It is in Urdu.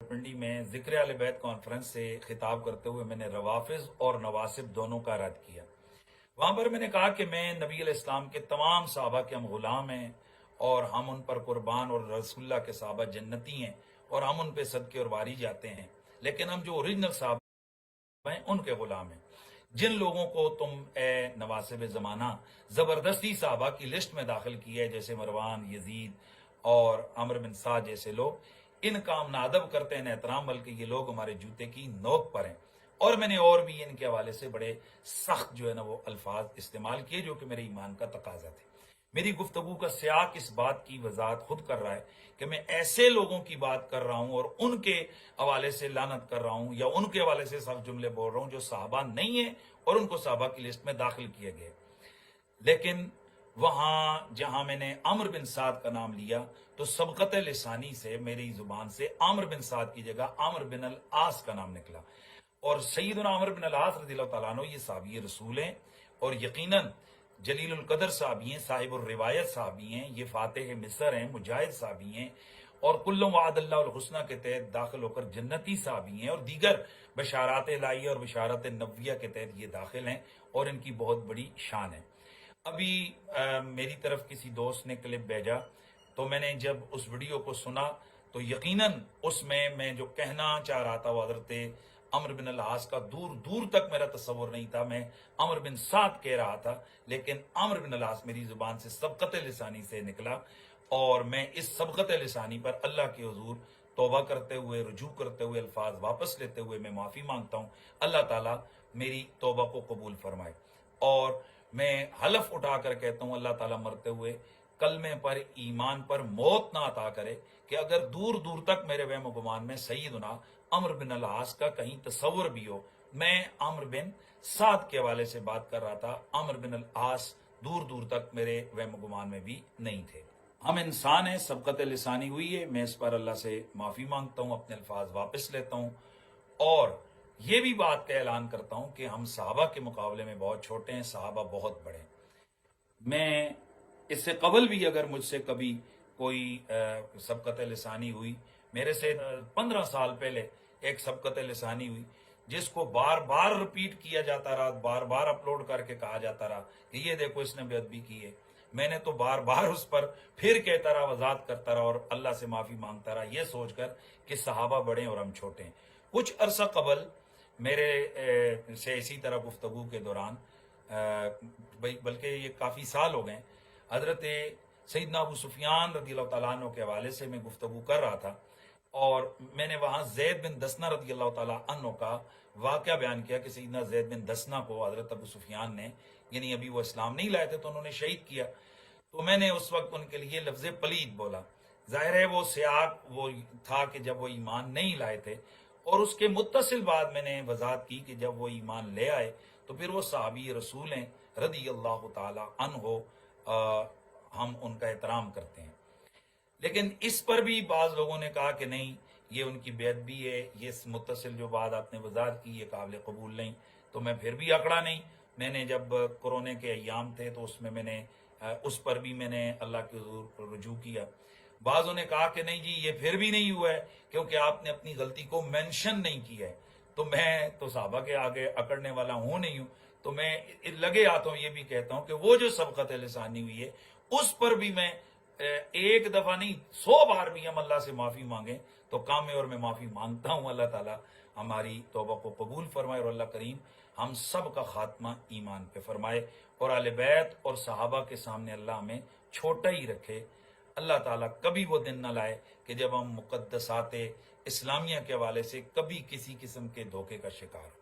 راولپنڈی میں ذکر اہل بیت کانفرنس سے خطاب کرتے ہوئے میں نے روافظ اور نواسب دونوں کا رد کیا۔ وہاں پر میں نے کہا کہ میں نبی علیہ السلام کے تمام صحابہ کے ہم غلام ہیں اور ہم ان پر قربان، اور رسول اللہ کے صحابہ جنتی ہیں اور ہم ان پہ صدقے اور واری جاتے ہیں، لیکن ہم جو اوریجنل صحابہ ہیں ان کے غلام ہیں۔ جن لوگوں کو تم اے نواسب زمانہ زبردستی صحابہ کی لسٹ میں داخل کیا ہے، جیسے مروان، یزید اور عمر بن سعد جیسے لوگ، ان کا ہم نہ ادب کرتے ہیں نہ احترام، بلکہ یہ لوگ ہمارے جوتے کی نوک پر ہیں۔ اور میں نے اور بھی ان کے حوالے سے بڑے سخت جو ہے نا وہ الفاظ استعمال کیے جو کہ میرے ایمان کا تقاضا تھے۔ میری گفتگو کا سیاق اس بات کی وضاحت خود کر رہا ہے کہ میں ایسے لوگوں کی بات کر رہا ہوں اور ان کے حوالے سے لعنت کر رہا ہوں یا ان کے حوالے سے سخت جملے بول رہا ہوں جو صحابہ نہیں ہیں اور ان کو صحابہ کی لسٹ میں داخل کیے گئے۔ لیکن وہاں جہاں میں نے عمر بن سعد کا نام لیا تو سبقت لسانی سے میری زبان سے عمر بن سعد کی جگہ عمر بن العاص کا نام نکلا، اور سیدنا عمر بن العاص رضی اللہ تعالیٰ عنہ یہ صحابی رسول ہیں اور یقیناً جلیل القدر صحابی ہیں، صاحب الروایت صحابی ہیں، یہ فاتح مصر ہیں، مجاہد صحابی ہیں، اور کل وعد اللہ الحسنہ کے تحت داخل ہو کر جنتی صحابی ہیں، اور دیگر بشارات الہیہ اور بشارات نبویہ کے تحت یہ داخل ہیں اور ان کی بہت بڑی شان ہے۔ ابھی میری طرف کسی دوست نے کلپ بھیجا تو میں نے جب اس ویڈیو کو سنا تو یقیناً اس میں جو کہنا چاہ رہا تھا وہ حضرت عمر بن العاص کا دور دور تک میرا تصور نہیں تھا۔ میں عمر بن سعد کہہ رہا تھا، لیکن عمر بن العاص میری زبان سے سبقت لسانی سے نکلا، اور میں اس سبقت لسانی پر اللہ کے حضور توبہ کرتے ہوئے، رجوع کرتے ہوئے، الفاظ واپس لیتے ہوئے میں معافی مانگتا ہوں۔ اللہ تعالیٰ میری توبہ کو قبول فرمائے، اور میں حلف اٹھا کر کہتا ہوں اللہ تعالیٰ مرتے ہوئے کلمے پر، ایمان پر موت نہ عطا کرے کہ اگر دور دور تک میرے وہم و گمان میں سیدنا عمر بن العاص کا کہیں تصور بھی ہو۔ میں عمر بن سعد کے حوالے سے بات کر رہا تھا، عمر بن العاص دور دور تک میرے وہم و گمان میں بھی نہیں تھے۔ ہم انسان ہیں، سبقت لسانی ہوئی ہے، میں اس پر اللہ سے معافی مانگتا ہوں، اپنے الفاظ واپس لیتا ہوں، اور یہ بھی بات کا اعلان کرتا ہوں کہ ہم صحابہ کے مقابلے میں بہت چھوٹے ہیں، صحابہ بہت بڑے ہیں۔ میں اس سے قبل بھی اگر مجھ سے کبھی کوئی سبقت لسانی ہوئی، میرے سے 15 سال پہلے ایک سبقت لسانی ہوئی جس کو بار بار رپیٹ کیا جاتا رہا، بار بار اپلوڈ کر کے کہا جاتا رہا کہ یہ دیکھو اس نے بے ادبی کی ہے۔ میں نے تو بار بار اس پر پھر کہتا رہا، وضاحت کرتا رہا اور اللہ سے معافی مانگتا رہا، یہ سوچ کر کہ صحابہ بڑے ہیں اور ہم چھوٹے ہیں۔ کچھ عرصہ قبل میرے سے اسی طرح گفتگو کے دوران، بلکہ یہ کافی سال ہو گئے، حضرت سیدنا ابو سفیان رضی اللہ تعالیٰ عنہ کے حوالے سے میں گفتگو کر رہا تھا، اور میں نے وہاں زید بن دسنہ رضی اللہ تعالیٰ عنہ کا واقعہ بیان کیا کہ سیدنا زید بن دسنہ کو حضرت ابو سفیان نے، یعنی ابھی وہ اسلام نہیں لائے تھے تو انہوں نے شہید کیا، تو میں نے اس وقت ان کے لیے لفظ پلید بولا۔ ظاہر ہے وہ سیاق وہ تھا کہ جب وہ ایمان نہیں لائے تھے، اور اس کے متصل بعد میں نے وضاحت کی کہ جب وہ ایمان لے آئے تو پھر وہ صحابی رسول ہیں رضی اللہ تعالی عنہ، ہم ان کا احترام کرتے ہیں۔ لیکن اس پر بھی بعض لوگوں نے کہا کہ نہیں، یہ ان کی بے ادبی ہے، یہ متصل جو بات آپ نے وضاحت کی یہ قابل قبول نہیں، تو میں پھر بھی اکڑا نہیں۔ میں نے جب کورونا کے ایام تھے تو میں نے اس پر بھی میں نے اللہ کے حضور رجوع کیا۔ بعضوں نے کہا کہ نہیں جی یہ پھر بھی نہیں ہوا ہے کیونکہ آپ نے اپنی غلطی کو مینشن نہیں کیا ہے، تو میں تو صحابہ کے آگے اکڑنے والا ہوں نہیں ہوں، تو میں لگے ہاتھوں یہ بھی کہتا ہوں کہ وہ جو سبقت لسانی ہوئی ہے اس پر بھی میں ایک دفعہ نہیں 100 بار بھی ہم اللہ سے معافی مانگیں تو کام ہے، اور میں معافی مانگتا ہوں۔ اللہ تعالیٰ ہماری توبہ کو قبول فرمائے، اور اللہ کریم ہم سب کا خاتمہ ایمان پہ فرمائے، اور اہل بیت اور صحابہ کے سامنے اللہ ہمیں چھوٹا ہی رکھے۔ اللہ تعالیٰ کبھی وہ دن نہ لائے کہ جب ہم مقدسات اسلامیہ کے حوالے سے کبھی کسی قسم کے دھوکے کا شکار ہوں۔